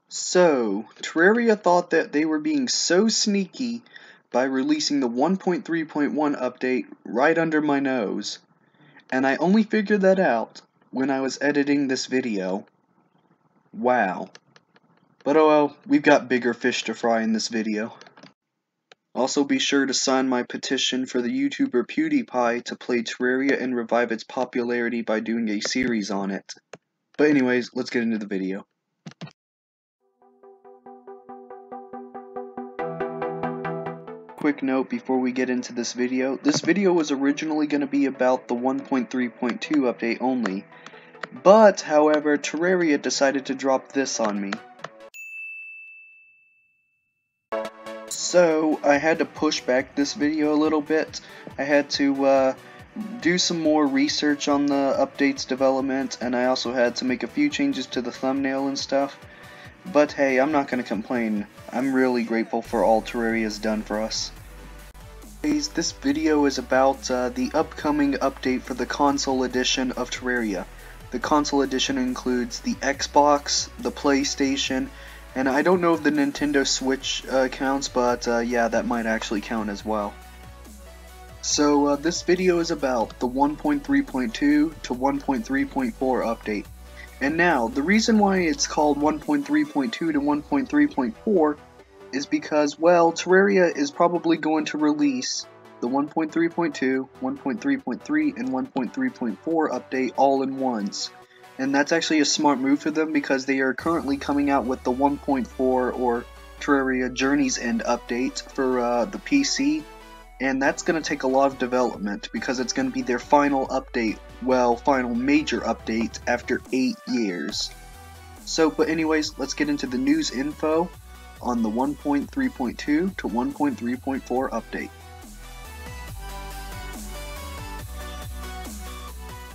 So, Terraria thought that they were being so sneaky by releasing the 1.3.1 update right under my nose, and I only figured that out when I was editing this video. Wow. But oh well, we've got bigger fish to fry in this video. Also be sure to sign my petition for the YouTuber Pewdiepie to play Terraria and revive its popularity by doing a series on it. But anyways, let's get into the video. Quick note before we get into this video was originally going to be about the 1.3.2 update only, but however Terraria decided to drop this on me. So I had to push back this video a little bit. I had to do some more research on the update's development, and I also had to make a few changes to the thumbnail and stuff. But hey, I'm not going to complain. I'm really grateful for all Terraria's done for us. This video is about the upcoming update for the console edition of Terraria. The console edition includes the Xbox, the PlayStation, and I don't know if the Nintendo Switch counts, but yeah, that might actually count as well. So this video is about the 1.3.2 to 1.3.4 update. And now, the reason why it's called 1.3.2 to 1.3.4 is because, well, Terraria is probably going to release the 1.3.2, 1.3.3, and 1.3.4 update all in once. And that's actually a smart move for them because they are currently coming out with the 1.4 or Terraria Journey's End update for the PC. And that's going to take a lot of development because it's going to be their final update, well, final major update after 8 years. So, but anyways, let's get into the news info on the 1.3.2 to 1.3.4 update.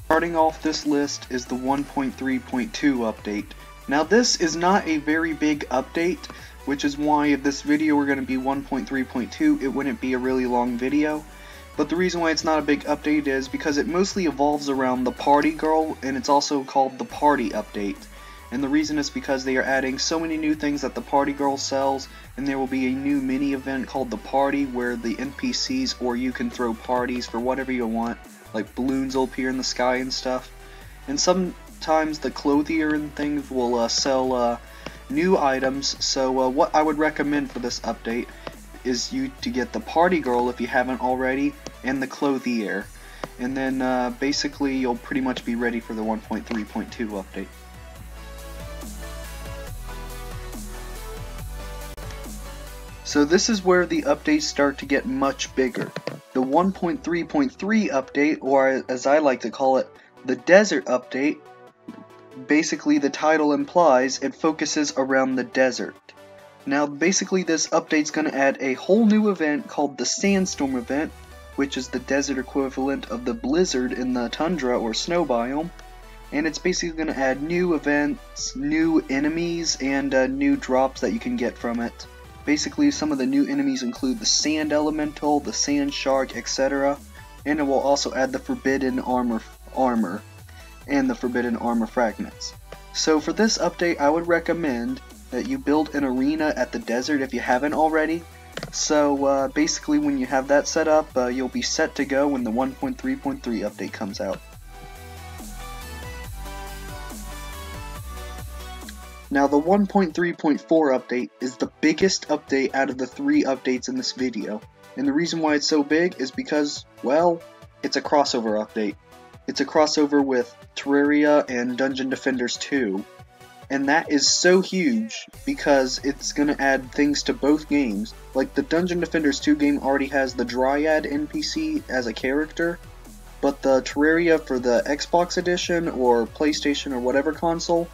Starting off this list is the 1.3.2 update. Now this is not a very big update, which is why if this video were going to be 1.3.2, it wouldn't be a really long video. But the reason why it's not a big update is because it mostly evolves around the Party Girl, and it's also called the Party Update. And the reason is because they are adding so many new things that the Party Girl sells, and there will be a new mini event called the Party where the NPCs or you can throw parties for whatever you want, like balloons will appear in the sky and stuff. And sometimes the clothier and things will sell new items, so what I would recommend for this update is you to get the Party Girl if you haven't already, and the clothier. And then basically you'll pretty much be ready for the 1.3.2 update. So this is where the updates start to get much bigger. The 1.3.3 update, or as I like to call it, the Desert Update, basically the title implies it focuses around the desert. Now basically this update's going to add a whole new event called the Sandstorm event, which is the desert equivalent of the blizzard in the tundra or snow biome. And it's basically going to add new events, new enemies, and new drops that you can get from it. Basically, some of the new enemies include the Sand Elemental, the Sand Shark, etc. And it will also add the Forbidden Armor and the Forbidden Armor Fragments. So for this update, I would recommend that you build an arena at the desert if you haven't already. So basically, when you have that set up, you'll be set to go when the 1.3.3 update comes out. Now the 1.3.4 update is the biggest update out of the 3 updates in this video, and the reason why it's so big is because, well, it's a crossover update. It's a crossover with Terraria and Dungeon Defenders 2, and that is so huge because it's going to add things to both games. Like the Dungeon Defenders 2 game already has the Dryad NPC as a character, but the Terraria for the Xbox edition or PlayStation or whatever console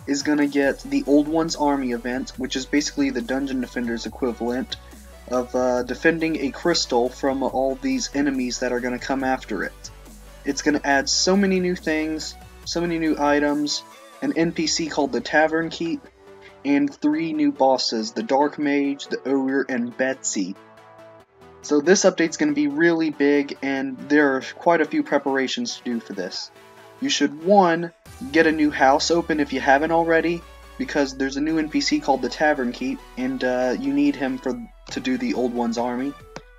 is going to get the Old One's Army event, which is basically the Dungeon Defenders equivalent of defending a crystal from all these enemies that are going to come after it. It's going to add so many new things, so many new items, an NPC called the Tavern Keep, and 3 new bosses, the Dark Mage, the Ogre, and Betsy. So this update's going to be really big, and there are quite a few preparations to do for this. You should, 1, get a new house open if you haven't already, because there's a new NPC called the Tavern Keep, and you need him to do the Old One's army.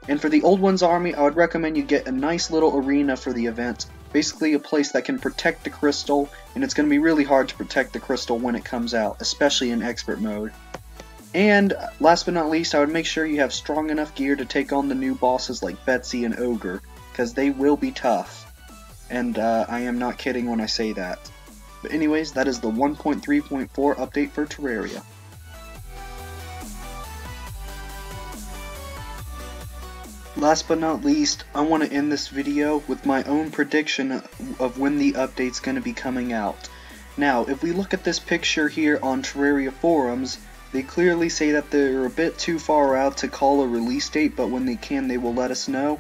And for the Old One's army, I would recommend you get a nice little arena for the event. Basically a place that can protect the crystal, and it's going to be really hard to protect the crystal when it comes out, especially in expert mode. And last but not least, I would make sure you have strong enough gear to take on the new bosses like Betsy and Ogre, because they will be tough. And I am not kidding when I say that. But anyways, that is the 1.3.4 update for Terraria. Last but not least, I want to end this video with my own prediction of when the update's going to be coming out. Now, if we look at this picture here on Terraria forums, they clearly say that they're a bit too far out to call a release date, but when they can, they will let us know.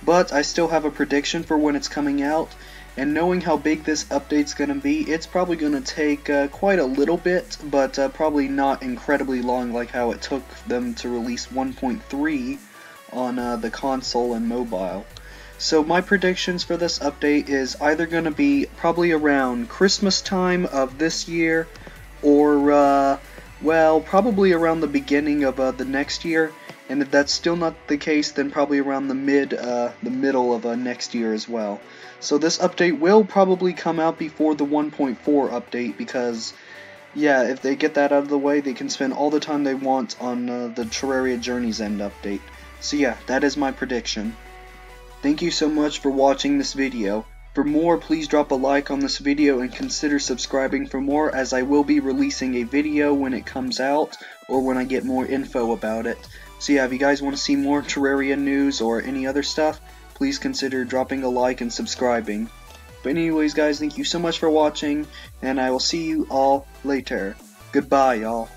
But I still have a prediction for when it's coming out, and knowing how big this update's going to be, it's probably going to take quite a little bit, but probably not incredibly long like how it took them to release 1.3 on the console and mobile. So my predictions for this update is either going to be probably around Christmas time of this year, or well, probably around the beginning of the next year, and if that's still not the case, then probably around the middle of next year as well. So this update will probably come out before the 1.4 update, because yeah, if they get that out of the way, they can spend all the time they want on the Terraria Journey's End update. So yeah, that is my prediction. Thank you so much for watching this video. For more, please drop a like on this video and consider subscribing for more, as I will be releasing a video when it comes out, or when I get more info about it. So yeah, if you guys want to see more Terraria news or any other stuff, please consider dropping a like and subscribing. But anyways guys, thank you so much for watching, and I will see you all later. Goodbye y'all.